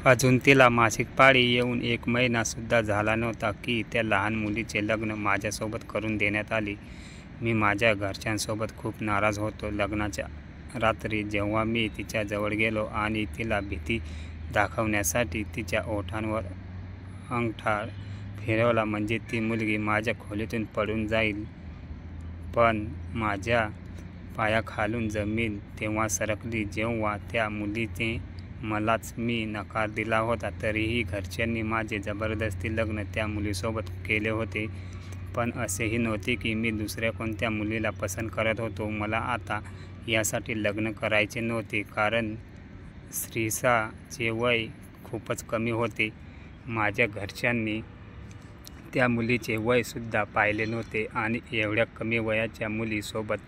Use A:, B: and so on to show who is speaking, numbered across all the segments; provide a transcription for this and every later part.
A: अजून तिला मासिक पाळी येऊन 1 महिनासुद्धा झाला नव्हता की त्या लहान मुलीचे लग्न माझ्यासोबत करून देण्यात आले. मी माझ्या घरच्यांसोबत खूप नाराज होतो. लग्नाच्या रात्री जेव्हा मी तिच्याजवळ गेलो आणि तिला भीती दाखवण्यासाठी तिच्या ओठांवर अंगठा फिरवला म्हणजे ती मुलगी माझ्या खोलीतून पळून जाईल, पण माझ्या पायाखालून जमीन तेव्हा सरकली जेव्हा त्या मुलीने मलाच मी नकार दिला होता. तरीही घरच्यांनी माझे जबरदस्ती लग्न त्या मुलीसोबत केले होते. पण असेही नव्हते की मी दुसऱ्या कोणत्या मुलीला पसंत करत होतो. मला आता यासाठी लग्न करायचे नव्हते, कारण श्रीषाचे वय खूपच कमी होते. माझ्या घरच्यांनी त्या मुलीचे वयसुद्धा पाहिले नव्हते आणि एवढ्या कमी वयाच्या मुलीसोबत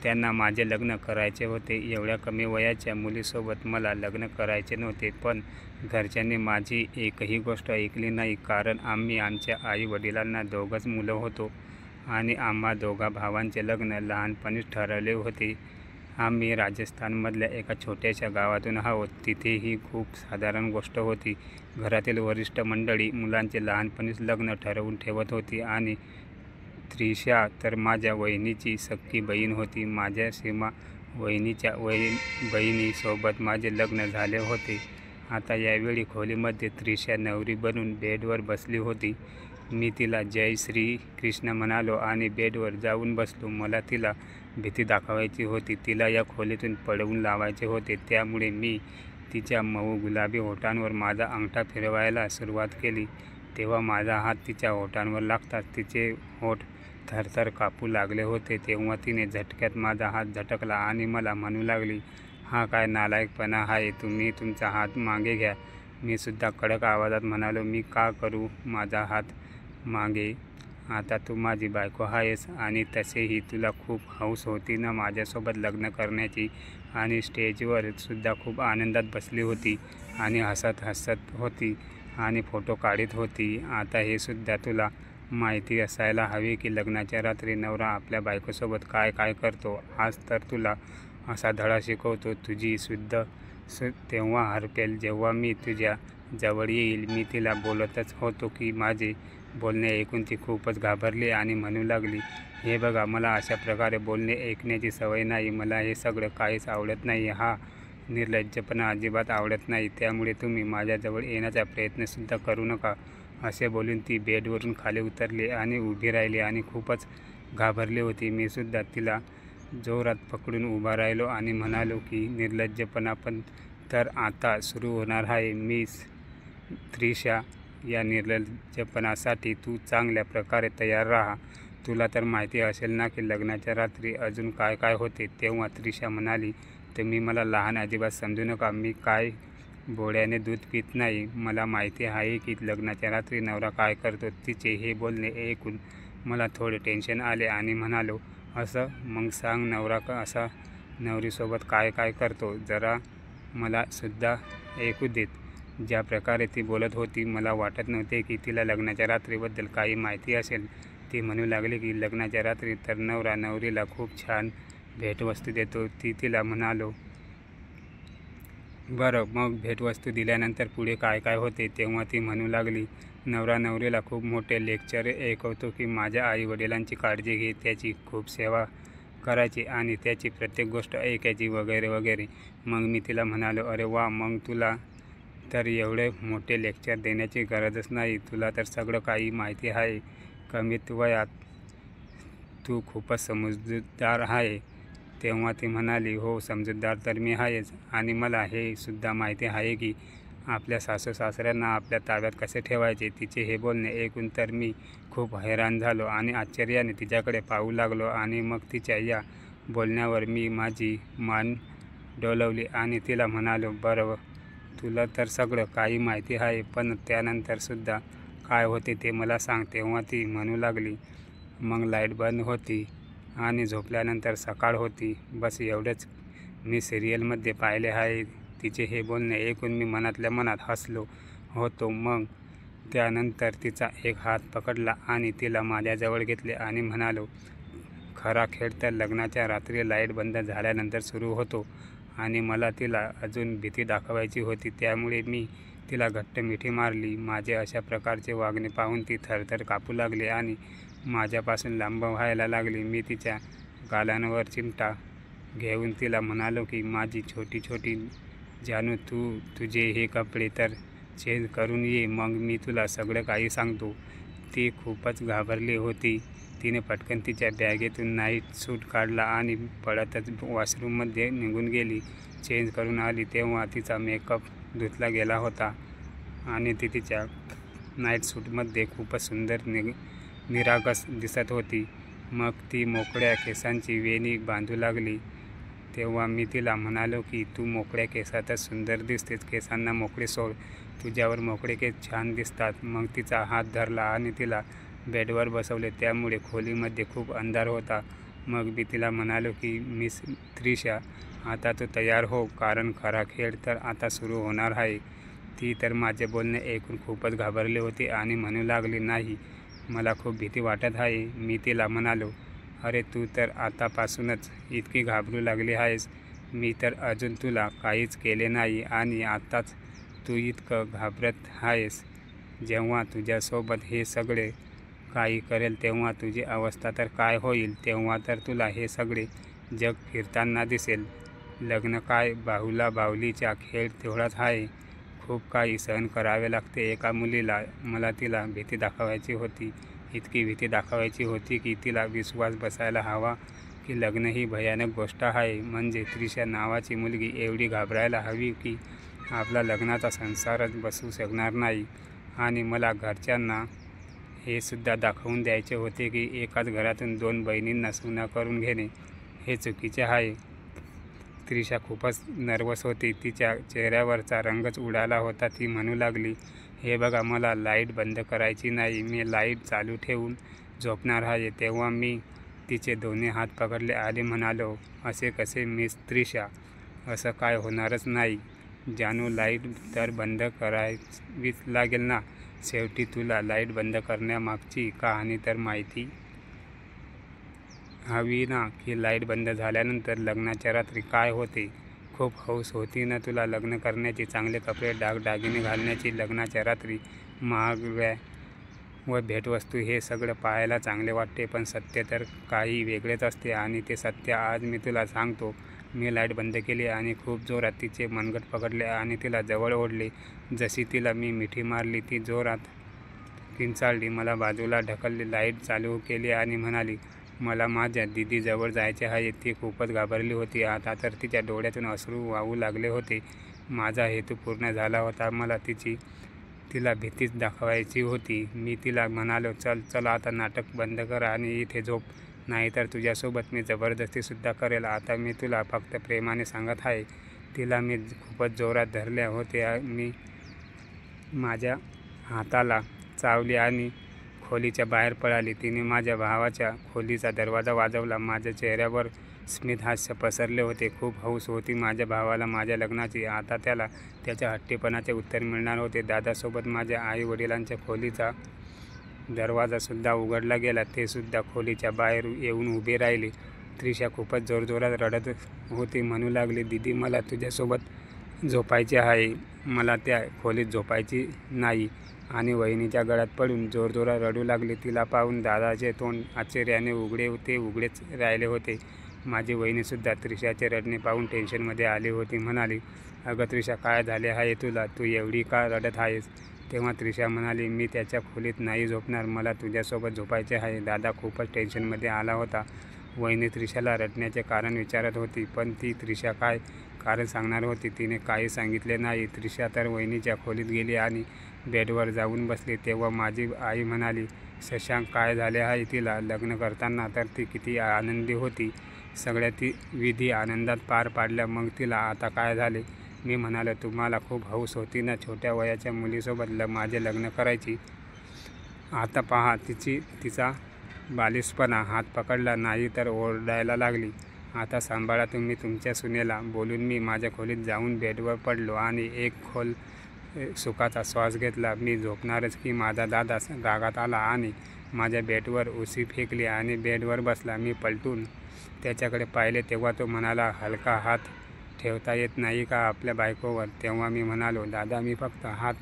A: त्यांना माझे लग्न करायचे होते. एवढ्या कमी वयाच्या मुलीसोबत मला लग्न करायचे नव्हते, पण घरच्यांनी माझी एकही गोष्ट ऐकली नाही, कारण आम्ही आमच्या आई-वडिलांना 2च मुलं होतो आणि आम्हा 2 भावांचे लग्न लहानपणीच ठरवले होते. आम्ही राजस्थानमधल्या एका छोट्याशा गावातून आहोत. तिथे ही खूप साधारण गोष्ट होती. घरातील वरिष्ठ मंडळी मुलांचे लहानपणीच लग्न ठरवून ठेवत होती आणि त्रिशा तर माझ्या वहिनीची सख्खी बहीण होती. माझ्या सीमा वहिनीच्या बहिणीसोबत माझे लग्न झाले होते. आता यावेळी खोलीमध्ये त्रिशा नवरी बनून बेडवर बसली होती. मी तिला जय श्री कृष्ण म्हणालो आणि बेडवर जाऊन बसलो. मला तिला भीती दाखवायची होती. तिला या खोलीतून पळवून लावायचे होते. त्यामुळे मी तिच्या मऊ गुलाबी ओठांवर माझा अंगठा फिरवायला सुरुवात केली. तेव्हा माझा हात तिच्या ओठांवर लागताच तिचे ओठ थरथर कापू लागले होते. तेव्हा तिने झटक्यात माझा हात झटकला आणि मला म्हणू लागली, "हा काय नालायकपणा आहे? तुम्ही तुमचा हात मागे घ्या." मी सुद्धा कडक आवाजात म्हणालो, "मी का करू माझा हात मागे? आता तू माझी बायको आहेस आणि तसेही तुला खूप हौस होती ना माझ्यासोबत लग्न करण्याची." आणि स्टेजवर सुद्धा खूप आनंदात बसली होती आणि हसत होती आणि फोटो काढत होती. आता हे सुद्धा तुला माहिती असायला हवे की लग्नाच्या रात्री नवरा आपल्या बायकोसोबत काय काय करतो. आज तर तुला असा धडा शिकवतो, तुझी शुद्ध तेव्हा हरपेल जेव्हा मी तुझ्या जवळ येईल. मी तिला बोलतच होतो की माझे बोलणे ऐकून ती खूपच घाबरली आणि म्हणू लागली, "हे बघा, मला अशा प्रकारे बोलणे ऐकण्याची सवय नाही. मला हे सगळं काहीच आवडत नाही. हा निर्लज्जपणा अजिबात आवडत नाही. त्यामुळे तुम्ही माझ्याजवळ येण्याचा प्रयत्नसुद्धा करू नका." असे बोलून ती बेडवरून खाली उतरली आणि उभी राहिली आणि खूपच घाबरली होती. मी सुद्धा तिला जोरात पकडून उभा राहिलो आणि म्हणालो की निर्लज्जपणा पण तर आता सुरू होणार आहे. मिस त्रिशा, या निर्लज्जपणासाठी तू चांगल्या प्रकारे तयार राहा. तुला तर माहिती असेल ना की लग्नाच्या रात्री अजून काय काय होते. तेव्हा त्रिशा म्हणाली, "तुम्ही मला लहान अजिबात समजू नका. मी काय बोळ्याने दूध पित नाही. मला माहिती आहे की लग्नाच्या रात्री नवरा काय करतो." तिचे हे बोलणे ऐकून मला थोडे टेन्शन आले आणि म्हणालो, "असं? मग सांग, नवरा असा नवरीसोबत काय काय करतो? जरा मला सुद्धा ऐकू देत." ज्या प्रकारे ती बोलत होती मला वाटत नव्हते की तिला लग्नाच्या रात्रीबद्दल काही माहिती असेल. ती म्हणू लागली की लग्नाच्या रात्री तर नवरा नवरीला खूप छान भेटवस्तू देतो. तिला म्हणालो, "बरं, मग भेटवस्तू दिल्यानंतर पुढे काय काय होते?" तेव्हा ती म्हणू लागली, "नवरा नवरीला खूप मोठे लेक्चर ऐकवतो की माझ्या आई-वडिलांची काळजी घे, त्याची खूप सेवा करायची आणि त्याची प्रत्येक गोष्ट ऐकायची वगैरे वगैरे." मग मी तिला म्हणालो, "अरे वा, मग तुला तर एवढे मोठे लेक्चर देण्याची गरजच नाही. तुला तर सगळं काही माहिती आहे. कमीत वयात तू खूपच समजूतदार आहे." तेव्हा ती म्हणाली, "हो, समजूतदार तर मी आहेच आणि मला हे सुद्धा माहिती आहे की आपल्या सासू-सासऱ्यांना आपल्या ताब्यात कसे ठेवायचे." तिचे हे बोलणे ऐकून तर मी खूप हैराण झालो आणि आश्चर्याने तिच्याकडे पाहू लागलो आणि मग तिच्या या बोलण्यावर मी माझी मान डोलवली आणि तिला म्हणालो, "बरं, तुला तर सगळं काही माहिती आहे, पण त्यानंतरसुद्धा काय होते ते मला सांग." तेव्हा ती म्हणू लागली, "मग लाईट बंद होती आणि झोपल्यानंतर सकाळ होती. बस एवढंच मी सिरियलमध्ये पाहिले आहे." तिचे हे बोलणे ऐकून मी मनातल्या मनात हसलो होतो. मग त्यानंतर तिचा एक हात पकडला आणि तिला माझ्याजवळ घेतले आणि म्हणालो, "खरा खेळ तर लग्नाच्या रात्री लाईट बंद झाल्यानंतर सुरू होतो आणि मला तिला अजून भीती दाखवायची होती, त्यामुळे मी तिला घट्ट मिठी मारली. माझे अशा प्रकारचे वागणे पाहून ती थरथर कापू लागली आणि माझ्यापासून लांब व्हायला लागली. मी तिच्या गालांवर चिमटा घेऊन तिला म्हणालो की माझी छोटी छोटी जानू, तुझे हे कपडे तर चेंज करून ये, मग मी तुला सगळं काही सांगतो. ती खूपच घाबरली होती. तिने पटकन तिच्या बॅगेतून नाईट सूट काढला आणि पळतच वॉशरूममध्ये निघून गेली. चेंज करून आली तेव्हा तिचा मेकअप धुतला गेला होता आणि ती तिच्या नाईट सूटमध्ये खूपच सुंदर निरागस दिसत होती. मग ती मोकळ्या केसांची वेणी बांधू लागली. तेव्हा मी तिला म्हणालो की तू मोकळ्या केसातच सुंदर दिसतेस, केसांना मोकळे सोड, तुझ्यावर मोकळे केस छान दिसतात. मग तिचा हात धरला आणि तिला बेडवर बसवले. त्यामुळे खोलीमध्ये खूप अंधार होता. मग मी तिला म्हणालो की मिस त्रिशा, आता तू तयार हो, कारण खरा खेळ तर आता सुरू होणार आहे. ती तर माझे बोलणे ऐकून खूपच घाबरली होती आणि म्हणू लागली, नाही, मला खूप भीती वाटत आहे. मी तिला म्हणालो, अरे तू तर आतापासूनच इतकी घाबरू लागली आहेस, मी तर अजून तुला काहीच केले नाही आणि आत्ताच तू इतकं घाबरत आहेस. जेव्हा तुझ्यासोबत हे सगळे काही करेल तेव्हा तुझी अवस्था तर काय होईल. तेव्हा तर तुला हे सगळे जग फिरताना दिसेल. लग्न काय बाहुला बाहुलीचा खेळ तेवढाच आहे. खूप काही सहन करावे लागते एका मुलीला. मला तिला भीती दाखवायची होती, इतकी भीती दाखवायची होती की तिला विश्वास बसायला हवा की लग्न ही भयानक गोष्ट आहे. म्हणजे त्रिशा नावाची मुलगी एवढी घाबरायला हवी की आपला लग्नाचा संसारच बसू शकणार नाही. आणि मला घरच्यांना हे सुद्धा दाखवून द्यायचे होते की एकाच घरातून 2 बहिणींना सुना करून घेणे हे चुकीचे आहे. त्रिशा खूपच नर्वस होती. तिच्या चेहऱ्यावरचा रंगच उडाला होता. ती म्हणू लागली, हे बघा, मला लाईट बंद करायची नाही, मी लाईट चालू ठेवून झोपणार आहे. तेव्हा मी तिचे दोन्ही हात पकडले आणि म्हणालो, असे कसे मिस त्रिशा, असं काय होणारच नाही. जानू, लाईट तर बंद करावीच लागेल ना. शेवटी तुला लाईट बंद करण्यामागची कहाणी तर माहिती हवी ना, की लाईट बंद झाल्यानंतर लग्नाच्या रात्री काय होते. खूप हौस होती ना तुला लग्न करण्याची, चांगले कपडे दागदागिने घालण्याची, लग्नाच्या रात्री महागड्या व भेटवस्तू, हे सगळं पाहायला चांगले वाटते. पण सत्य तर काही वेगळेच असते आणि ते सत्य आज मी तुला सांगतो. मी लाईट बंद केली आणि खूप जोरात तिचे मनगट पकडले आणि तिला जवळ ओढले. जशी तिला मी मिठी मारली ती जोरात किंचाळली, मला बाजूला ढकलले, लाईट चालू केली आणि म्हणाली, मला माझ्या दीदीजवळ जायचे आहे. ती खूपच घाबरली होती. आता तर तिच्या डोळ्यातून अश्रू वाहू लागले होते. माझा हेतू पूर्ण झाला होता. मला तिला भीतीच दाखवायची होती. मी तिला म्हणालो, चल आता नाटक बंद कर आणि इथे झोप, नाहीतर तुझ्यासोबत मी जबरदस्तीसुद्धा करेल. आता मी तुला फक्त प्रेमाने सांगत आहे. तिला मी खूपच जोरात धरले होते. मी माझ्या हाताला चावली आणि खोलीच्या बाहेर पळाली. तिने माझ्या भावाच्या खोलीचा दरवाजा वाजवला. माझ्या चेहऱ्यावर स्मितहास्य पसरले होते. खूप हौस होती माझ्या भावाला माझ्या लग्नाची. आता त्याला त्याच्या हट्टीपणाचे उत्तर मिळणार होते. दादासोबत माझ्या आई वडिलांच्या खोलीचा दरवाजासुद्धा उघडला गेला. ते सुद्धा खोलीच्या बाहेर येऊन उभे राहिले. त्रिशा खूपच जोरजोरात रडत होती. म्हणू लागली, दीदी, मला तुझ्यासोबत झोपायचे आहे, मला त्या खोलीत झोपायची नाही. आणि वहिनीच्या गळ्यात पडून जोरजोरात रडू लागली. तिला पाहून दादाचे तोंड आश्चर्याने उघडेच राहिले होते. माझी वहिनीसुद्धा त्रिशाचे रडणे पाहून टेन्शनमध्ये आली होती. म्हणाली, अगं त्रिशा, काय झाले आहे तुला, तू एवढी का रडत आहेस. तेव्हा त्रिशा म्हणाली, मी त्याच्या खोलीत नाही झोपणार, मला तुझ्यासोबत झोपायचे आहे. दादा खूपच टेन्शनमध्ये आला होता. वहिनी त्रिशाला रडण्याचे कारण विचारत होती, पण ती त्रिशा काय कारण सांगणार होती. तिने काही सांगितले नाही. त्रिशा तर वहिनीच्या खोलीत गेली आणि बेडवर जाऊन बसली. तेव्हा माझी आई म्हणाली, शशांक, काय झाले आहे तिला. लग्न करताना तर ती किती आनंदी होती, सगळ्या ती विधी आनंदात पार पाडल्या, मग तिला आता काय झाले. मी म्हणालो, तुम्हाला खूप हौस होती ना छोट्या वयाच्या मुलीसोबत माझे लग्न करायची. आता पहा तिचा बालिशपणा. हात पकडला नाही तर ओरडायला लागली. आता सांभाळा तुम्ही तुमच्या सुनेला. बोलून मी माझ्या खोलीत जाऊन बेडवर पडलो आणि एक खोल सुखाचा श्वास घेतला. मी झोपणारच की माझा दादा रागात आला आणि माझ्या बेडवर उशी फेकली आणि बेडवर बसला. मी पलटून त्याच्याकडे पाहिले तेव्हा तो म्हणाला, हलका हात ठेवता येत नाही का आपल्या बायकोवर? तेव्हा मी म्हणालो, दादा मी फक्त हात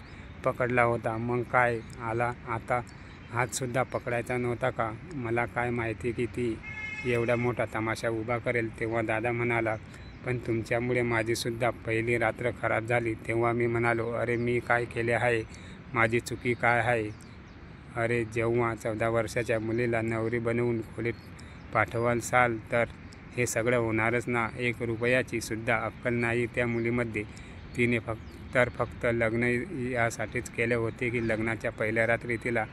A: पकडला होता, मग काय आला आता हातसुद्धा पकडायचा नव्हता का? मला काय माहिती की ती एवढा मोठा तमाशा उभा करेल. तेव्हा दादा म्हणाला, पण तुमच्यामुळे माझीसुद्धा पहिली रात्र खराब झाली. तेव्हा मी म्हणालो, अरे मी काय केले आहे? माझी चुकी काय आहे? अरे जेव्हा 14 वर्षाच्या मुलीला नवरी बनवून खोलीत पाठवाल तर हे सगळं होणारच ना. 1 रुपयाची सुद्धा अक्कल नाही त्या मुलीमध्ये. तिने फक्त लग्न यासाठीच केले होते की लग्नाच्या पहिल्या रात्री तिला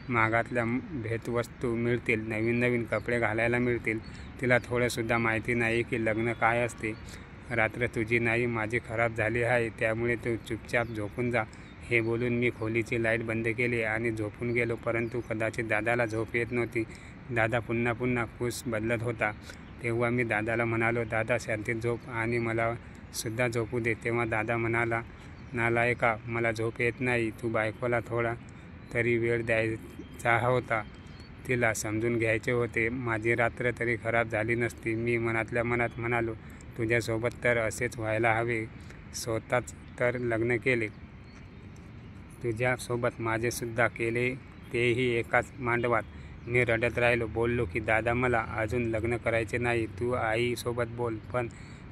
A: महागातल्या भेटवस्तू मिळतील, नवीन कपडे घालायला मिळतील. तिला थोडंसुद्धा माहिती नाही की लग्न काय असते. रात्र तुझी नाही माझी खराब झाली आहे, त्यामुळे तू चुपचाप झोपून जा. हे बोलून मी खोलीची लाईट बंद केली आणि झोपून गेलो. परंतु कदाचित दादाला झोप येत नव्हती. दादा पुन्हा कूस बदलत होता. तेव्हा मी दादाला म्हणालो, दादा शांतीत झोप आणि मला सुद्धा झोपू दे. तेव्हा दादा म्हणाला, नालायका, मला झोप येत नाही. तू बायकोला थोडा तरी वेळ द्यायचा होता. तिला समजून घ्यायचे होते. माझी रात्र तरी खराब झाली नसती. मी मनातल्या मनात म्हणालो, तुझ्यासोबत तर असेच व्हायला हवे. स्वतःच तर लग्न केले. तुझ्यासोबत माझेसुद्धा केले, तेही एकाच मांडवात. मी रडत राहिलो. बोललो की दादा मला अजून लग्न करायचे नाही. तू आईसोबत बोल. पण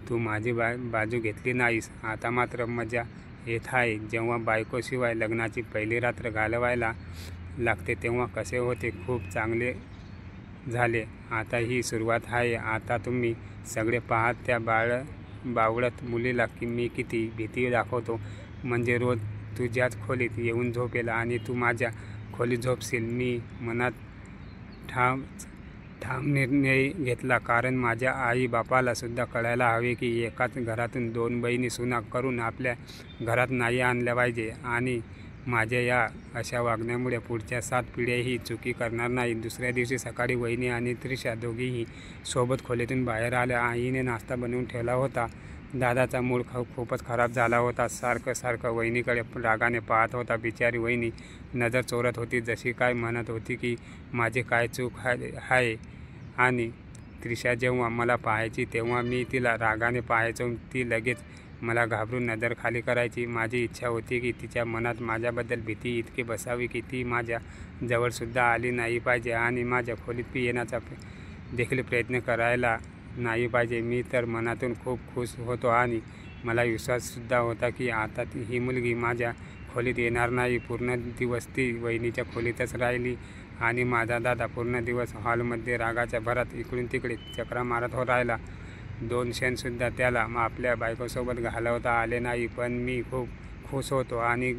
A: तू माझी बाजू घेतली नाहीस. आता मात्र मजा येत आहे. जेव्हा बायकोशिवाय लग्नाची पहिली रात्र घालवायला लागते तेव्हा कसे होते? खूप चांगले झाले. आता ही सुरुवात आहे. आता तुम्ही सगळे पाहात त्या बावळट मुलीला की मी किती भीती दाखवतो. म्हणजे रोज तुझ्याच खोलीत येऊन झोपेल आणि तू माझ्या खोलीत झोपशील. मी मनात ठाम निर्णय घेतला, कारण माझ्या आई बापाला सुद्धा कळायला हवे की एकाच घरातून 2 बहिणी सुना करून आपल्या घरात नाही आणल्या पाहिजे. आणि माझ्या या अशा वागण्यामुळे पुढच्या 7 पिढ्याही चुकी करणार नाही. दुसऱ्या दिवशी सकाळी वहिनी आणि त्रिशा दोघीही सोबत खोलीतून बाहेर आल्या. आईने नाश्ता बनवून ठेवला होता. दादाचा मूड खूपच खराब झाला होता. सारखं वहिनीकडे रागाने पाहत होता. बिचारी वहिनी नजर चोरत होती, जशी काय म्हणत होती की माझी काय चूक आहे. आणि त्रिशा जेव्हा मला पाहायची तेव्हा मी तिला रागाने पाहायचो. ती लगेच मला घाबरून नजर खाली करायची. माझी इच्छा होती की तिच्या मनात माझ्याबद्दल भीती इतकी बसावी की ती माझ्या जवळसुद्धा आली नाही पाहिजे आणि माझ्या खोलीत येण्याचा देखील प्रयत्न करायला नाही पाहिजे. मी तर मनातून खूप खुश होतो आणि मला विश्वाससुद्धा होता की आता ही मुलगी माझ्या खोलीत येणार नाही. पूर्ण दिवस ती वहिनीच्या खोलीतच राहिली आणि माझा दादा पूर्ण दिवस हॉलमध्ये रागाच्या भरात इकडून तिकडे चक्रा मारत राहिला. 2 क्षणसुद्धा त्याला आपल्या बायकोसोबत घालवता आले नाही. पण मी खूप खुश होतो आणि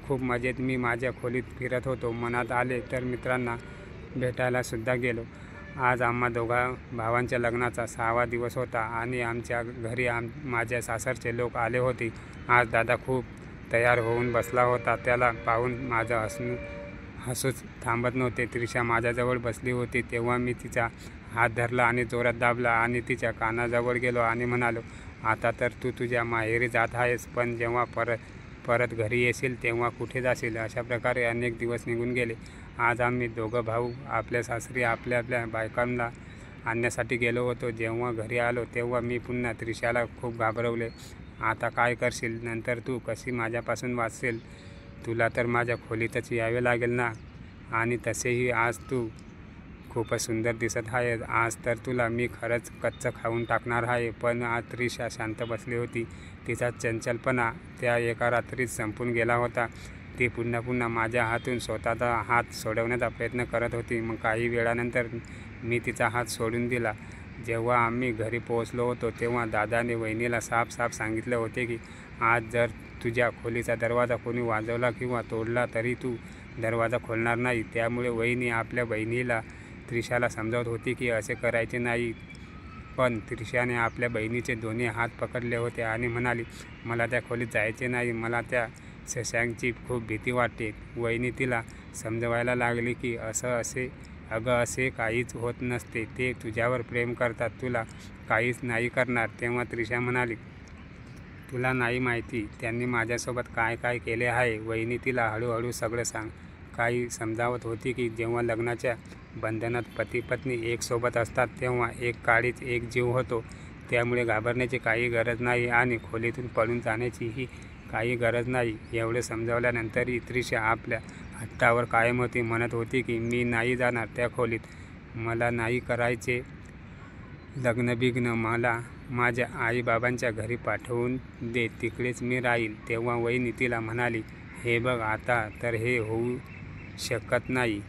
A: खूप मजेत मी माझ्या खोलीत फिरत होतो. मनात आले तर मित्रांना भेटायला सुद्धा गेलो. आज आम्हा दोघा भावांच्या लग्नाचा 6वा दिवस होता आणि आमच्या घरी माझ्या सासरचे लोक आले होते. आज दादा खूप तयार होऊन बसला होता. त्याला पाहून माझं हसूच थांबत नव्हते. त्रिशा माझ्याजवळ बसली होती. तेव्हा मी तिचा हात धरला आणि जोरात दाबला आणि तिच्या कानाजवळ गेलो आणि म्हणालो, आता तर तू तुझ्या माहेरी जात आहेस, पण जेव्हा परत घरी येशील तेव्हा कुठे जाशील? अशा प्रकारे अनेक दिवस निघून गेले. आज आम्ही दोघं भाऊ आपल्या सासरी आपल्या बायकांना आणण्यासाठी गेलो होतो. जेव्हा घरी आलो तेव्हा मी पुन्हा त्रिशाला खूप घाबरवले. आता काय करशील? नंतर तू कशी माझ्यापासून वाचशील? तुला तर माझ्या खोलीतच यावे लागेल ना. आणि तसेही आज तू खूपच सुंदर दिसत आहे. आज तर तुला मी खरंच कच्चं खाऊन टाकणार आहे. पण आज त्रिशा शांत बसली होती. तिचा चंचलपणा त्या एका रात्रीत संपून गेला होता. ती पुन्हा माझ्या हातून स्वतःचा हात सोडवण्याचा प्रयत्न करत होती. मग काही वेळानंतर मी तिचा हात सोडून दिला. जेव्हा आम्ही घरी पोहोचलो होतो तेव्हा दादाने वहिनीला साफ सांगितले होते की आज जर तुझ्या खोलीचा दरवाजा कोणी वाजवला किंवा तोडला तरी तू दरवाजा खोलणार नाही. त्यामुळे वहिनी आपल्या बहिणीला त्रिशाला समजावत होती की असे करायचे नाही. पण त्रिशाने आपल्या बहिणीचे दोन्ही हात पकडले होते आणि म्हणाली, मला त्या खोलीत जायचे नाही. मला त्या शशांकची खूप भीती वाटते. वहिनी तिला समजवायला लागली की अगं असे काहीच होत नसते. ते तुझ्यावर प्रेम करतात, तुला काहीच नाही करणार. तेव्हा त्रिशा म्हणाली, तुला नाही माहिती त्यांनी माझ्यासोबत काय केले आहे. वहिनी तिला हळूहळू सगळं काही समजावत होती की जेव्हा लग्नाच्या बंधनात पती पत्नी एक सोबत असतात तेव्हा एक काळीच एक जीव होतो. त्यामुळे घाबरण्याची काही गरज नाही आणि खोलीतून पळून जाण्याचीही काही गरज नाही. एवढे समजावल्यानंतरही त्रिशा आपल्या हट्टावर कायम होती. म्हणत होती की मी नाही जाणार त्या खोलीत. मला नाही करायचे लग्न-बिग्न. मला माझ्या आईबाबांच्या घरी पाठवून दे, तिकडेच मी राहील. तेव्हा वहिनी तिला म्हणाली, हे बघ आता तर हे होऊ शकत नाही.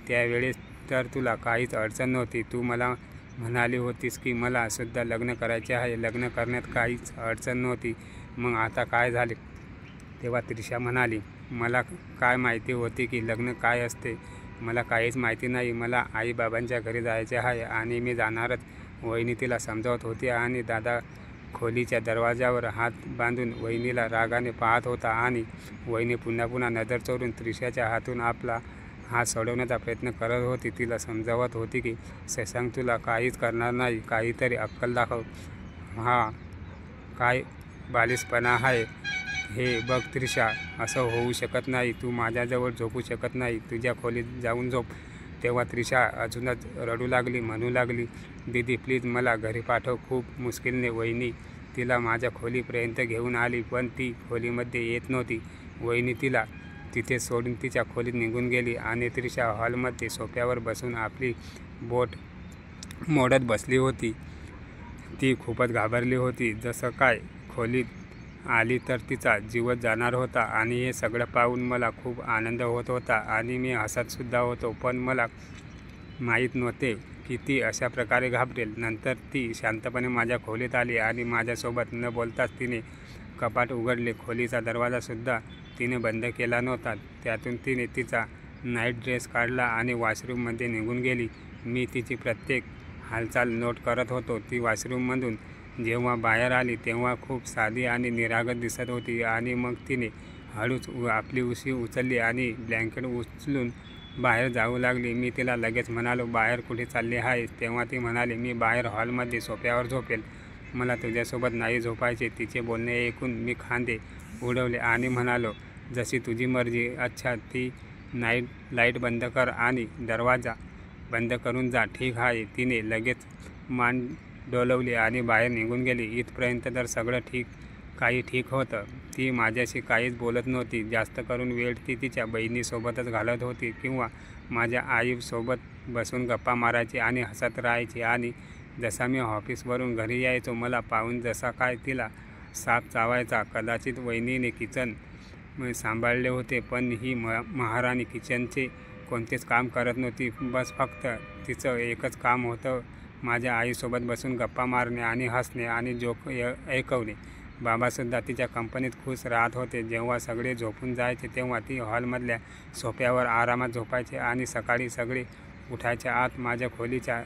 A: त्यावेळेस तर तुला काहीच अडचण नव्हती. तू मला म्हणाली होतीस की मला सुद्धा लग्न करायचे आहे. लग्न करण्यात काहीच अडचण नव्हती. मग आता काय झाले? तेव्हा त्रिशा म्हणाली, मला काय माहिती होती की लग्न काय असते? मला काहीच माहिती नाही. मला आईबाबांच्या घरी जायचे आहे आणि मी जाणारच. वहिनी तिला समजावत होती आणि दादा खोलीच्या दरवाजावर हात बांधून वहिनीला रागाने पाहत होता आणि वहिनी पुन्हा पुन्हा नजर चोरून त्रिशाच्या हातून आपला हात सोडवण्याचा प्रयत्न करत होती. तिला समजावत होती की शशांक तुला काहीच करणार नाही. काहीतरी अक्कल दाखव. हा काय बालिशपणा आहे हे बघ त्रिशा. असं होऊ शकत नाही. तू माझ्याजवळ झोपू शकत नाही. तुझ्या खोलीत जाऊन झोप. तेव्हा त्रिशा अजूनच रडू लागली. म्हणू लागली, दीदी प्लीज मला घरी पाठव. खूप मुश्किलने वहिनी तिला माझ्या खोलीपर्यंत घेऊन आली, पण ती खोलीमध्ये येत नव्हती. वहिनी तिला तिथे सोडून तिच्या खोलीत निघून गेली आणि त्रिशा हॉलमध्ये सोफ्यावर बसून आपली बोट मोडत बसली होती. ती खूपच घाबरली होती. जसं काय खोलीत आली तर तिचा जीवच जाणार होता. आणि हे सगळं पाहून मला खूप आनंद होत होता आणि मी हसतसुद्धा होतो. पण मला माहीत नव्हते की ती अशा प्रकारे घाबरेल. नंतर ती शांतपणे माझ्या खोलीत आली आणि माझ्यासोबत न बोलताच तिने कपाट उघडले. खोलीचा दरवाजासुद्धा तिने बंद केला नव्हता. त्यातून तिने तिचा नाईट ड्रेस काढला आणि वॉशरूममध्ये निघून गेली. मी तिची प्रत्येक हालचाल नोट करत होतो. ती वॉशरूममधून जेव्हा बाहेर आली तेव्हा खूप साधी आणि निरागस दिसत होती. आणि मग तिने हळूच आपली उशी उचलली आणि ब्लँकेट उचलून बाहेर जाऊ लागली. मी तिला लगेच म्हणालो, बाहेर कुठे चालली आहेस? तेव्हा ती म्हणाली, मी बाहेर हॉलमध्ये सोफ्यावर झोपेल. मला तुझ्यासोबत नाही झोपायचे. तिचे बोलणे ऐकून मी खांदे उडवले आणि म्हणालो, जशी तुझी मर्जी. अच्छा, ती लाईट बंद कर आणि दरवाजा बंद करून जा. ठीक आहे. तिने लगेच मान डोलवली आणि बाहेर निघून गेली. इथपर्यंत तर सगळं काही ठीक होतं. ती माझ्याशी काहीच बोलत नव्हती. जास्त करून वेळ ती तिच्या बहिणीसोबतच घालत होती किंवा माझ्या आईसोबत बसून गप्पा मारायची आणि हसत राहायची. आणि जसा मी ऑफिसवरून घरी यायचो, मला पाहून जसा काय तिला साप चावायचा. कदाचित वहिनीने किचन सांभाळले होते, पण ही महाराणी किचनचे कोणतेच काम करत नव्हती. बस फक्त तिचं एकच काम होतं, माझ्या आईसोबत बसून गप्पा मारणे आणि हसणे आणि जोक ऐकवणे. बाबासुद्धा तिच्या कंपनीत खुश राहत होते. जेव्हा सगळे झोपून जायचे तेव्हा ती हॉलमधल्या सोफ्यावर आरामात झोपायचे आणि सकाळी सगळे उठायच्या आत माझ्या खोलीच्या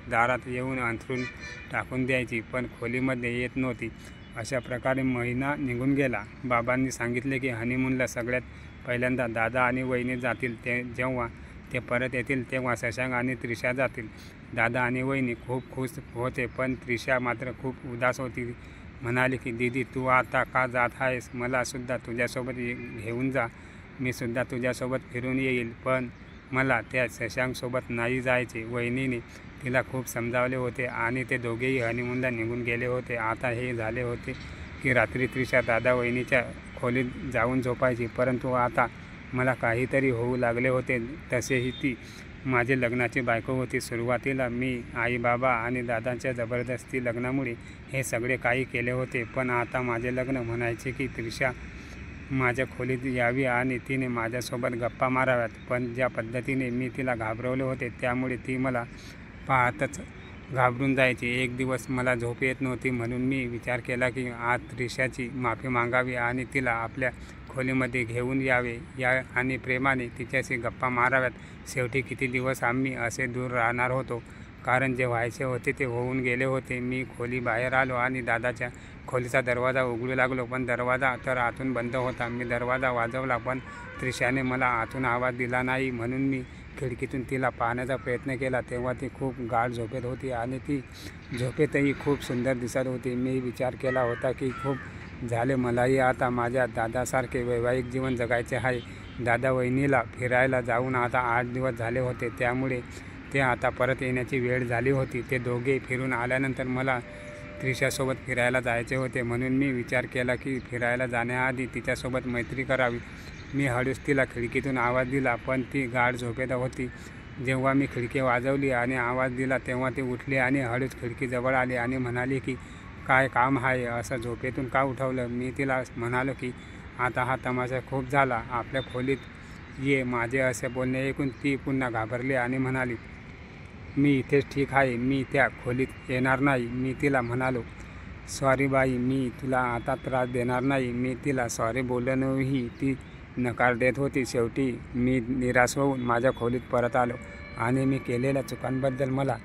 A: दारात येऊन अंथरूण टाकून द्यायची, पण खोलीमध्ये येत नव्हती. अशा प्रकारे महिना निघून गेला. बाबांनी सांगितले की हनीमूनला सगळ्यात पहिल्यांदा दादा आणि वहिनी जातील. जेव्हा ते परत येतील तेव्हा शशांक आणि त्रिशा जातील. दादा आणि वहिनी खूप खुश होते, पण त्रिशा मात्र खूप उदास होती. म्हणाली की दीदी तू आता का जात आहेस? मला सुद्धा तुझ्यासोबत घेऊन जा. मी सुद्धा तुझ्यासोबत फिरून येईल, पण मला त्या शशांकसोबत नाही जायचे. वहिनीने तिला खूप समजावले होते आणि ते दोघेही हनीमूनला निघून गेले होते. आता हे झाले होते की रात्री त्रिशा दादा वहिनीच्या खोलीत जाऊन झोपायची, परंतु आता मला काहीतरी होऊ लागले होते. तसेही ती माझे लग्नाची बायको होती. सुरुवातीला मी आई बाबा आणि दादांच्या जबरदस्ती लग्नामुळे हे सगळे काही केले होते, पण आता माझे लग्न म्हणायचे की त्रिशा माझ्या खोलीत यावी आणि तिने माझ्यासोबत गप्पा माराव्यात. पण ज्या पद्धतीने मी तिला घाबरवले होते त्यामुळे ती मला पाहतच घाबरून जायची. एक दिवस मला झोप येत नव्हती, म्हणून मी विचार केला की आज त्रिशाची माफी मागावी आणि तिला आपल्या खोलीमध्ये घेऊन यावे आणि प्रेमाने तिच्याशी गप्पा माराव्यात. शेवटी किती दिवस आम्ही असे दूर राहणार होतो, कारण जे व्हायचे होते ते होऊन गेले होते. मी खोली बाहेर आलो आणि दादाच्या खोलीचा दरवाजा उघडू लागलो, पण दरवाजा तर आतून बंद होता. मी दरवाजा वाजवला, पण त्रिशाने मला आतून आवाज दिला नाही. म्हणून मी खिडकीतून तिला पाहण्याचा प्रयत्न केला. तेव्हा ती खूप गाढ झोपेत होती आणि ती झोपेतही खूप सुंदर दिसत होती. मी विचार केला होता की खूप झाले, मलाही आता माझ्या दादासारखे वैवाहिक जीवन जगायचे आहे. दादा वहिनीला फिरायला जाऊन आता 8 दिवस झाले होते, त्यामुळे ते आता परत येण्याची वेळ झाली होती. ते दोघे फिरून आल्यानंतर मला त्रिशासोबत फिरायला जायचे होते, म्हणून मी विचार केला की फिरायला जाण्याआधी तिच्यासोबत मैत्री करावी. मी हळूच तिला खिडकीतून आवाज दिला, पण ती गाढ झोपेत होती. जेव्हा मी खिडकी वाजवली आणि आवाज दिला तेव्हा ती उठली आणि हळूच खिडकीजवळ आली आणि म्हणाली की काय काम आहे, असं झोपेतून का उठवलं. मी तिला म्हणालो की आता हा तमाशा खूप झाला, आपल्या खोलीत ये. माझे असे बोलणे ऐकून ती पुन्हा घाबरली आणि म्हणाली, मी इथेच ठीक आहे, मी त्या खोलीत येणार नाही. मी तिला म्हणालो, सॉरी बाई, मी तुला आता त्रास देणार नाही. मी तिला सॉरी बोलूनही ती नकार देत होती. शेवटी मी निराश होऊन माझ्या खोलीत परत आलो आणि मी केलेल्या चुकांबद्दल मला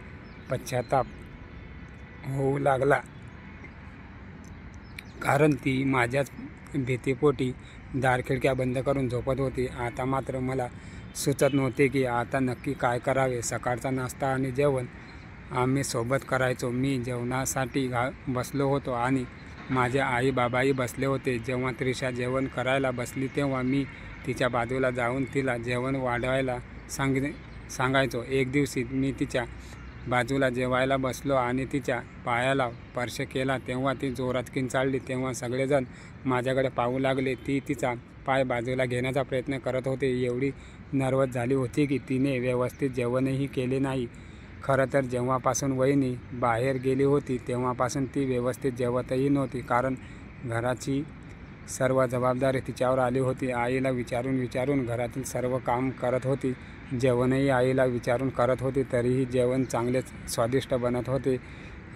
A: पश्चाताप होऊ लागला, कारण ती माझ्याच भीतीपोटी दारखिडक्या बंद करून झोपत होती. आता मात्र मला सुचत नव्हते की आता नक्की काय करावे. सकाळचा नाश्ता आणि जेवण आम्ही सोबत करायचो. मी जेवणासाठी बसलो होतो आणि माझे आई बाबाही बसले होते. जेव्हा त्रिशा जेवण करायला बसली तेव्हा मी तिच्या बाजूला जाऊन तिला जेवण वाढवायला सांगायचो. एक दिवशी मी तिच्या बाजूला जेवायला बसलो आणि तिच्या पायाला स्पर्श केला तेव्हा ती जोरात किंचाळली. तेव्हा सगळेजण माझ्याकडे पाहू लागले. ती तिचा पाय बाजूला घेण्याचा प्रयत्न करत होती. एवढी नर्वस झाली होती की तिने व्यवस्थित जेवणही केले नाही. खरं तर जेव्हापासून वहिनी बाहेर गेली होती तेव्हापासून ती व्यवस्थित जेवतही नव्हती, कारण घराची सर्व जबाबदारी तिच्यावर आली होती. आईला विचारून घरातील सर्व काम करत होती. जेवणही आईला विचारून करत होती. तरीही जेवण चांगलेच स्वादिष्ट बनत होते.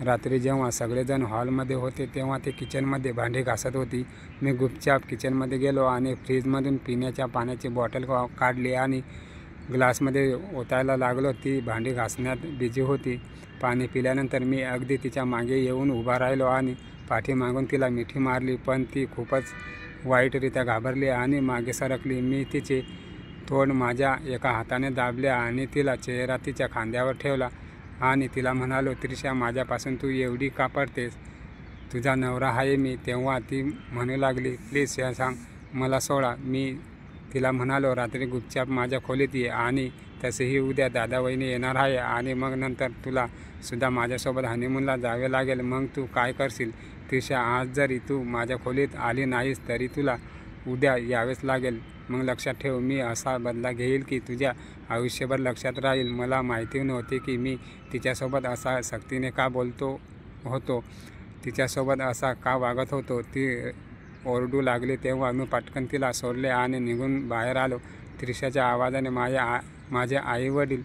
A: रात्री जेव्हा सगळेजण हॉलमध्ये होते तेव्हा ती किचनमध्ये भांडी घासत होती. मी गुपचाप किचनमध्ये गेलो आणि फ्रीजमधून पिण्याच्या पाण्याची बॉटल काढली आणि ग्लासमध्ये ओतायला लागलो. ती भांडी घासण्यात बिझी होती. पाणी पिल्यानंतर मी अगदी तिच्या मागे येऊन उभा राहिलो आणि पाठीमागून तिला मिठी मारली, पण ती खूपच वाईटरित्या घाबरली आणि मागे सरकली. मी तिचे तोंड माझ्या एका हाताने दाबले आणि तिला चेहरा तिच्या खांद्यावर ठेवला आणि तिला म्हणालो, त्रिशा, माझ्यापासून तू एवढी का पडतेस? तुझा नवरा आहे मी. तेव्हा ती म्हणू लागली, प्लीज सांग, मला सोडा. मी तिला म्हणालो, रात्री गुपचाप माझ्या खोलीत ये आणि तसेही उद्या दादा वहिनी येणार आहे आणि मग नंतर तुला सुद्धा माझ्यासोबत हनीमूनला जावे लागेल. मग तू काय करशील? त्रिशा, आज जरी तू माझ्या खोलीत आली नाहीस तरी तुला उद्या यावेच लागेल. मग लक्षात ठेव, मी असा बदला घेईल की तुझ्या आयुष्यभर लक्षात राहील. मला माहिती नव्हते की मी तिच्यासोबत असा सक्तीने का बोलतो होतो, तिच्यासोबत असा का वागत होतो. ती ओरडू लागली तेव्हा मी पटकन तिला सोडले आणि निघून बाहेर आलो. त्रिशाच्या आवाजाने माझे आईवडील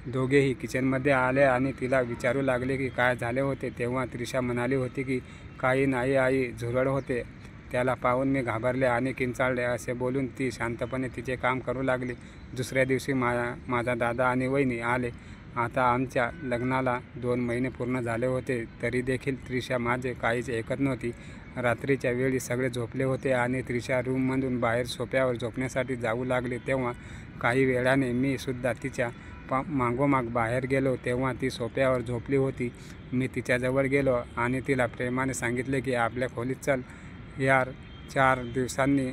A: दोघेही किचनमध्ये आले आणि तिला विचारू लागले की काय झाले होते. तेव्हा त्रिशा म्हणाली होती की काही नाही आई, झुरळ होते. त्याला पाहून मी घाबरले आणि किंचाळले. असे बोलून ती शांतपणे तिचे काम करू लागली. दुसऱ्या दिवशी माझा दादा आणि वहिनी आले. आता आमच्या लग्नाला 2 महिने पूर्ण झाले होते. तरी देखील त्रिशा माझे काहीच ऐकत नव्हती. रात्रीच्या वेळी सगळे झोपले होते आणि त्रिशा रूममधून बाहेर सोफ्यावर झोपण्यासाठी जाऊ लागली. तेव्हा काही वेळाने मी सुद्धा तिच्या मागोमाग बाहेर गेलो. तेव्हा ती सोफ्यावर झोपली होती. मी तिच्याजवळ गेलो आणि तिला प्रेमाने सांगितले की आपल्या खोलीत चल यार, 4 दिवसांनी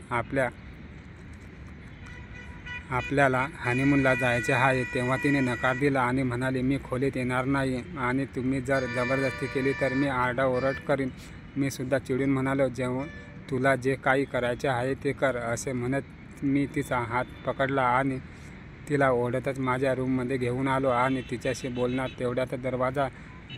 A: आपल्याला हनीमूनला जायचे आहे. तेव्हा तिने नकार दिला आणि म्हणाली, मी खोलीत येणार नाही आणि तुम्ही जर जबरदस्ती केली तर मी आरडाओरड करीन. मी सुद्धा चिडून म्हणालो, जेव्हा तुला जे काही करायचे आहे ते कर. असे म्हणत मी तिचा हात पकडला आणि तिला ओढतच माझ्या रूममध्ये घेऊन आलो आणि तिच्याशी बोलणार तेवढ्यात दरवाजा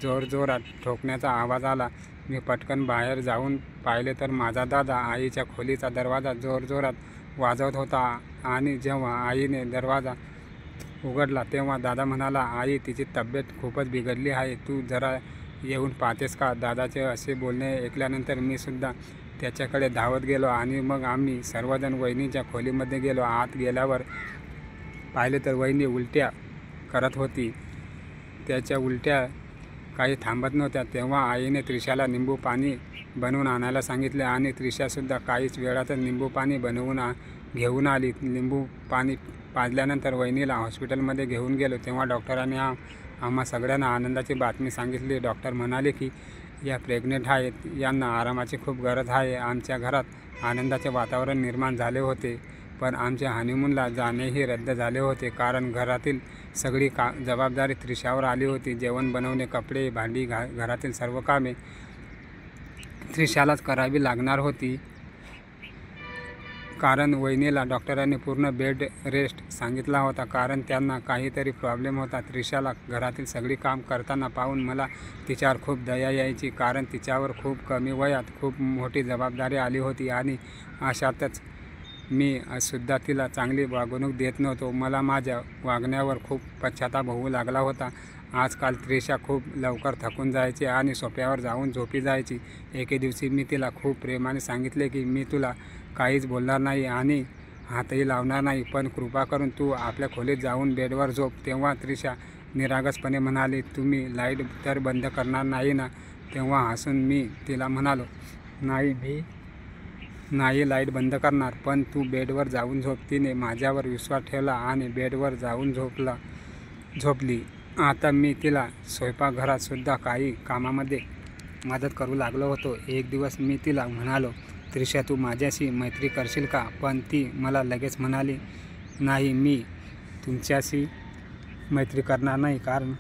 A: जोरजोरात ठोकण्याचा आवाज आला. मी पटकन बाहेर जाऊन पाहिले तर माझा दादा आईच्या खोलीचा दरवाजा जोरजोरात वाजवत होता आणि जेव्हा आईने दरवाजा उघडला तेव्हा दादा म्हणाला, आई, तिची तब्येत खूपच बिघडली आहे, तू जरा येऊन पाहतेस का? दादाचे असे बोलणे ऐकल्यानंतर मी सुद्धा त्याच्याकडे धावत गेलो आणि मग आम्ही सर्वजण वहिनीच्या खोलीमध्ये गेलो. आत गेल्यावर पाहिले तर वहिनी उलट्या करत होती. त्याच्या उलट्या काही थांबत नव्हत्या. तेव्हा आईने त्रिशाला निंबू पाणी बनवून आणायला सांगितले आणि त्रिशासुद्धा काहीच वेळातच निंबू पाणी बनवून घेऊन आली. निंबू पाणी पाजल्यानंतर वहिनीला हॉस्पिटलमध्ये घेऊन गेलो. तेव्हा डॉक्टरांनी आम्हा सगळ्यांना आनंदाची बातमी सांगितली. डॉक्टर म्हणाले की या प्रेग्नेंट आहेत, यांना आरामाची खूप गरज आहे. आमच्या घरात आनंदाचे वातावरण निर्माण झाले होते, पण आमचे हनीमूनला जाणेही रद्द झाले होते, कारण घरातील सगळी जबाबदारी त्रिशावर आली होती. जेवण बनवणे, कपडे, भांडी, घरातील सर्व कामे त्रिशालाच करावी लागणार होती, कारण वहिनीला डॉक्टरांनी पूर्ण बेड रेस्ट सांगितला होता, कारण त्यांना काहीतरी प्रॉब्लेम होता. त्रिशाला घरातील सगळी काम करताना पाहून मला तिच्यावर खूप दया यायची, कारण तिच्यावर खूप कमी वयात खूप मोठी जबाबदारी आली होती आणि अशातच मी सुद्धा तिला चांगली वागणूक देत नव्हतो. मला माझ्या वागण्यावर खूप पश्चाताप होऊ लागला होता. आजकाल त्रिशा खूप लवकर थकून जायची आणि सोफ्यावर जाऊन झोपी जायची. एके दिवशी मी तिला खूप प्रेमाने सांगितले की मी तुला काहीच बोलणार नाही आणि हातही लावणार नाही, पण कृपा करून तू आपल्या खोलीत जाऊन बेडवर झोप. तेव्हा त्रिशा निरागसपणे म्हणाली, तुम्ही लाईट तर बंद करणार नाही ना? तेव्हा हसून मी तिला म्हणालो, नाही, मी नाही लाईट बंद करणार, पण तू बेडवर जाऊन झोप. तिने माझ्यावर विश्वास ठेवला आणि बेडवर जाऊन झोपली. आता मी तिला स्वयंपाकघरात सुद्धा काही कामामध्ये मदत करू लागलो होतो. एक दिवस मी तिला म्हणालो, त्रिशा, तू माझ्याशी मैत्री करशील का? पण ती मला लगेच म्हणाली, नाही, मी तुमच्याशी मैत्री करणार नाही, कारण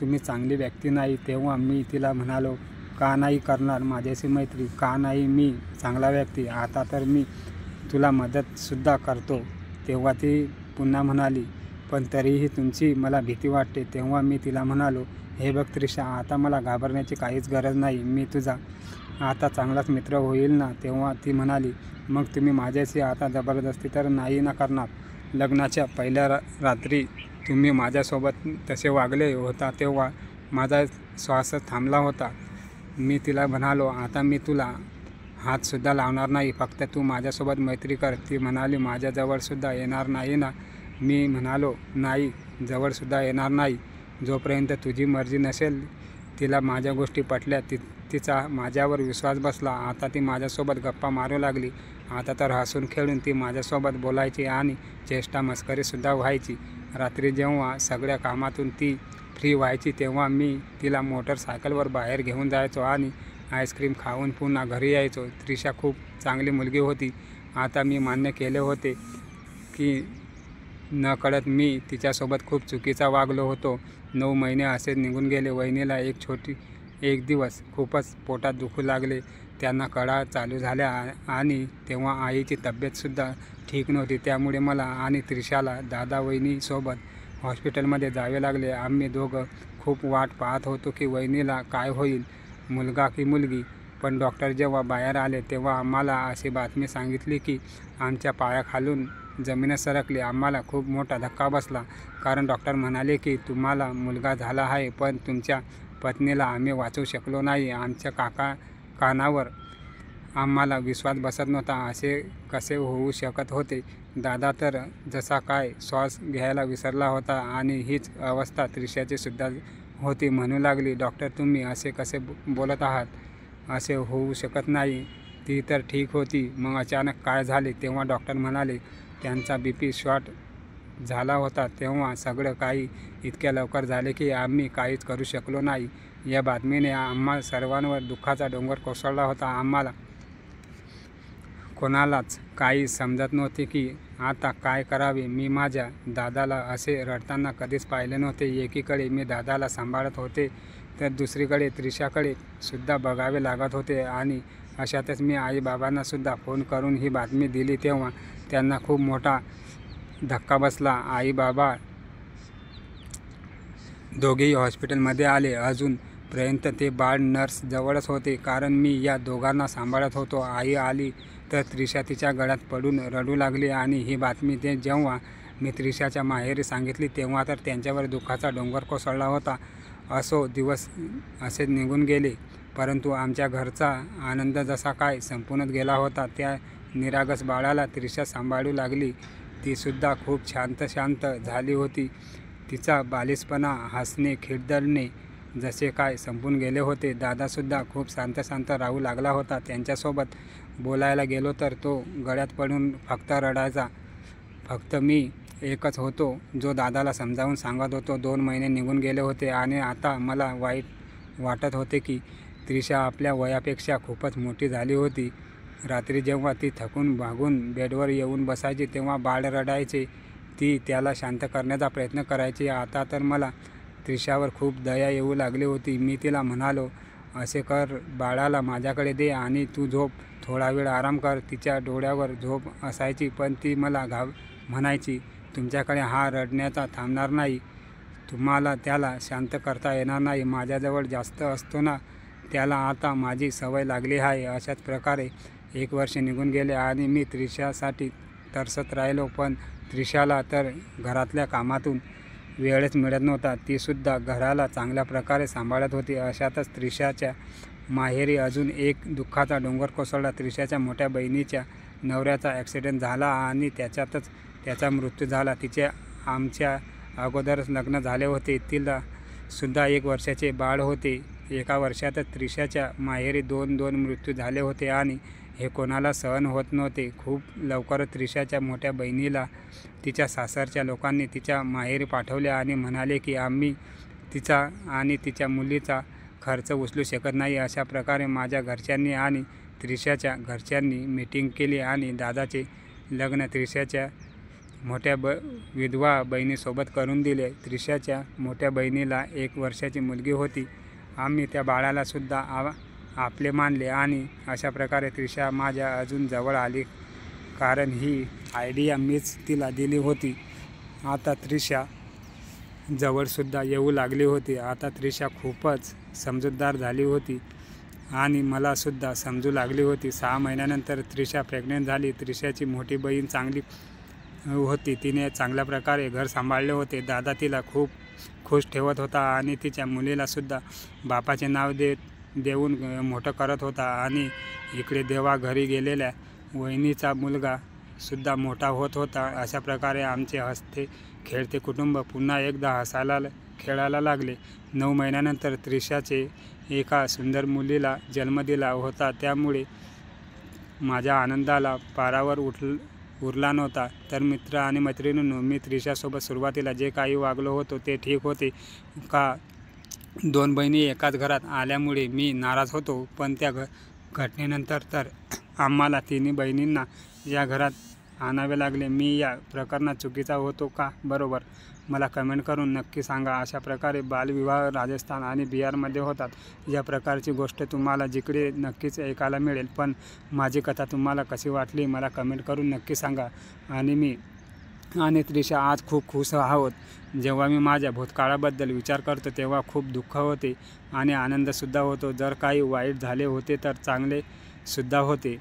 A: तुम्ही चांगली व्यक्ती नाही. तेव्हा मी तिला म्हणालो, का नाही करणार माझ्याशी मैत्री? का नाही? मी चांगला व्यक्ती. आता तर मी तुला मदतसुद्धा करतो. तेव्हा ती पुन्हा म्हणाली, पण तरीही तुमची मला भीती वाटते. तेव्हा मी तिला म्हणालो, हे बघ त्रिशा, आता मला घाबरण्याची काहीच गरज नाही. मी तुझा आता चांगलाच मित्र होईल ना? तेव्हा ती म्हणाली, मग तुम्ही माझ्याशी आता जबरदस्ती तर नाही ना करणार? लग्नाच्या पहिल्या रात्री तुम्ही माझ्यासोबत तसे वागले होता तेव्हा माझा श्वासच थांबला होता. मी तिला म्हणालो, आता मी तुला हातसुद्धा लावणार नाही, फक्त तू माझ्यासोबत मैत्री कर. ती म्हणाली, माझ्याजवळसुद्धा येणार नाही ना? मी म्हणालो, नाही, जवळसुद्धा येणार नाही. जोपर्यंत तुझी मर्जी नसेल. तिला माझ्या गोष्टी पटल्या. तिचा माझ्यावर विश्वास बसला. आता ती माझ्यासोबत गप्पा मारू लागली. आता तर हसून खेळून ती माझ्यासोबत बोलायची आणि चेष्टा मस्करीसुद्धा व्हायची. रात्री जेव्हा सगळ्या कामातून ती फ्री व्हायची तेव्हा मी तिला मोटरसायकलवर बाहेर घेऊन जायचो आणि आईस्क्रीम खाऊन पुन्हा घरी यायचो. त्रिशा खूप चांगली मुलगी होती. आता मी मान्य केले होते की नकळत मी तिच्यासोबत खूप चुकीचा वागलो होतो. 9 महिने असेच निघून गेले. वहिनीला एक दिवस खूपच पोटात दुखू लागले. त्यांना कळा चालू झाल्या आणि तेव्हा आईची तब्येतसुद्धा ठीक नव्हती. त्यामुळे मला आणि त्रिशाला दादा वहिनीसोबत हॉस्पिटलमध्ये जावे लागले. आम्ही दोघं खूप वाट पाहत होतो की वहिनीला काय होईल, मुलगा की मुलगी. पण डॉक्टर जेव्हा बाहेर आले तेव्हा आम्हाला अशी बातमी सांगितली की आमच्या पायाखालून जमीनच सरकली. आम्हाला खूप मोठा धक्का बसला, कारण डॉक्टर म्हणाले की तुम्हाला मुलगा झाला आहे, पण तुमच्या पत्नीला आम्ही वाचवू शकलो नाही. आमच्या कानावर आम्हाला विश्वास बसत नव्हता. असे कसे होऊ शकत होते? दादा तर जसा काय श्वास घ्यायला विसरला होता आणि हीच अवस्था त्रिशाची सुद्धा होती. म्हणू लागली, डॉक्टर, तुम्ही असे कसे बोलत आहात? असे होऊ शकत नाही. ती तर ठीक होती, मग अचानक काय झाले? तेव्हा डॉक्टर म्हणाले, त्यांचा BP शॉट झाला होता. तेव्हा सगळं काही इतक्या लवकर झाले की आम्ही काहीच करू शकलो नाही. या बातमीने आम्हा सर्वांवर दुःखाचा डोंगर कोसळला होता. आम्हाला कोणालाच काही समजत नव्हते की आता काय करावे. मी माझ्या दादाला असे रडताना कधीच पाहिले नव्हते. एकीकडे मी दादाला सांभाळत होते तर दुसरीकडे त्रिशाकडे सुद्धा बघावे लागत होते आणि अशातच मी आईबाबांना सुद्धा फोन करून ही बातमी दिली. तेव्हा त्यांना खूप मोठा धक्का बसला. आईबाबा दोघेही हॉस्पिटलमध्ये आले. अजूनपर्यंत ते बाळ नर्स जवळच होते, कारण मी या दोघांना सांभाळत होतो. आई आली तर त्रिशा तिच्या गळ्यात पडून रडू लागली आणि ही बातमी जेव्हा मी त्रिशाच्या माहेरी सांगितली तेव्हा तर त्यांच्यावर दुःखाचा डोंगर कोसळला होता. असो दिवस असे निघून गेले, परंतु आमच्या घरचा आनंद जसा काय संपूनच गेला होता. त्या निरागस बाळाला त्रिशा सांभाळू लागली. तीसुद्धा खूप शांत झाली होती. तिचा बालिशपणा, हसणे, खिदळणे जसे काय संपून गेले होते. दादासुद्धा खूप शांत राहू लागला होता. त्यांच्यासोबत बोलायला गेलो तर तो गळ्यात पडून फक्त रडायचा. फक्त मी एकच होतो जो दादाला समजावून सांगत होतो. 2 महिने निघून गेले होते आणि आता मला वाईट वाटत होते की त्रिशा आपल्या वयापेक्षा खूपच मोठी झाली होती. रात्री जेव्हा ती थकून भागून बेडवर येऊन बसायची तेव्हा बाळ रडायचे. ती त्याला शांत करण्याचा प्रयत्न करायची. आता तर मला त्रिशावर खूप दया येऊ लागली होती. मी तिला म्हणालो,
B: असे कर, बाळाला माझ्याकडे दे आणि तू झोप, थोडा वेळ आराम कर. तिच्या डोळ्यावर झोप असायची, पण ती मला म्हणायची, तुमच्याकडे हा रडण्याचा थांबणार नाही, तुम्हाला त्याला शांत करता येणार नाही. माझ्याजवळ जास्त असतो ना, त्याला आता माझी सवय लागली आहे. अशाच प्रकारे 1 वर्ष निघून गेले आणि मी त्रिशासाठी तरसत राहिलो. पण त्रिशाला तर घरातल्या कामातून वेळच मिळत नव्हता. तीसुद्धा घराला चांगल्या प्रकारे सांभाळत होती. अशातच त्रिशाच्या माहेरी अजून एक दुःखाचा डोंगर कोसळला. त्रिशाच्या मोठ्या बहिणीच्या नवऱ्याचा ॲक्सिडेंट झाला आणि त्याच्यातच त्याचा मृत्यू झाला. तिचे आमच्या अगोदरच लग्न झाले होते. तिला सुद्धा 1 वर्षाचे बाळ होते. एका वर्षातच त्रिशाच्या माहेरी 2 मृत्यू झाले होते आणि हे कोणाला सहन होत नव्हते. खूप लवकरच त्रिशाच्या मोठ्या बहिणीला तिच्या सासरच्या लोकांनी तिच्या माहेरी पाठवले आणि म्हणाले की आम्ही तिचा आणि तिच्या मुलीचा खर्च उचलू शकत नाही. अशा प्रकारे माझ्या घरच्यांनी आणि त्रिशाच्या घरच्यांनी मीटिंग केली आणि दादाचे लग्न त्रिशाच्या मोठ्या विधवा बहिणीसोबत करून दिले. त्रिशाच्या मोठ्या बहिणीला 1 वर्षाची मुलगी होती. आम्ही त्या बाळाला सुद्धा आपले मानले आणि अशा प्रकारे त्रिशा माझ्या अजून जवळ आली, कारण ही आयडिया मीच तिला दिली होती. आता त्रिशा जवळसुद्धा येऊ लागली होती. आता त्रिशा खूपच समजूतदार झाली होती आणि मलासुद्धा समजू लागली होती. 6 महिन्यानंतर त्रिशा प्रेग्नेंट झाली. त्रिशाची मोठी बहीण चांगली होती. तिने चांगल्या प्रकारे घर सांभाळले होते. दादा तिला खूप खुश ठेवत होता आणि तिच्या मुलीलासुद्धा बापाचे नाव देऊन मोठं करत होता. आणि इकडे देवा घरी गेलेल्या वहिनीचा मुलगा सुद्धा मोठा होत होता. अशा प्रकारे आमचे हसते खेळते कुटुंब पुन्हा एकदा हसायला खेळायला लागले. 9 महिन्यानंतर त्रिशाचे एका सुंदर मुलीला जन्म दिला होता. त्यामुळे माझ्या आनंदाला पारावर उरला नव्हता. तर मित्र आणि मैत्रिणींनो, मी त्रिशासोबत सुरुवातीला जे काही वागलो होतो ते ठीक होते का? 2 बहिणी एकाच घरात आल्यामुळे मी नाराज होतो, पण त्या घटनेनंतर तर आम्हाला 3 बहिणींना या घरात आणावे लागले. मी या प्रकरणात चुकीचा होतो का? बरोबर, मला कमेंट करून नक्की सांगा. अशा प्रकारे बालविवाह राजस्थान आणि बिहारमध्ये होतात. या प्रकारची गोष्ट तुम्हाला जिकडे नक्कीच ऐकायला मिळेल. पण माझी कथा तुम्हाला कशी वाटली मला कमेंट करून नक्की सांगा. आणि मी आणि त्रिशा आज खूप खुश आहोत. जेव्हा मी माझ्या भूतकाळाबद्दल विचार करतो तेव्हा खूप दुःख होते आणि आनंदसुद्धा होतो. जर काही वाईट झाले होते तर चांगले सुद्धा होते.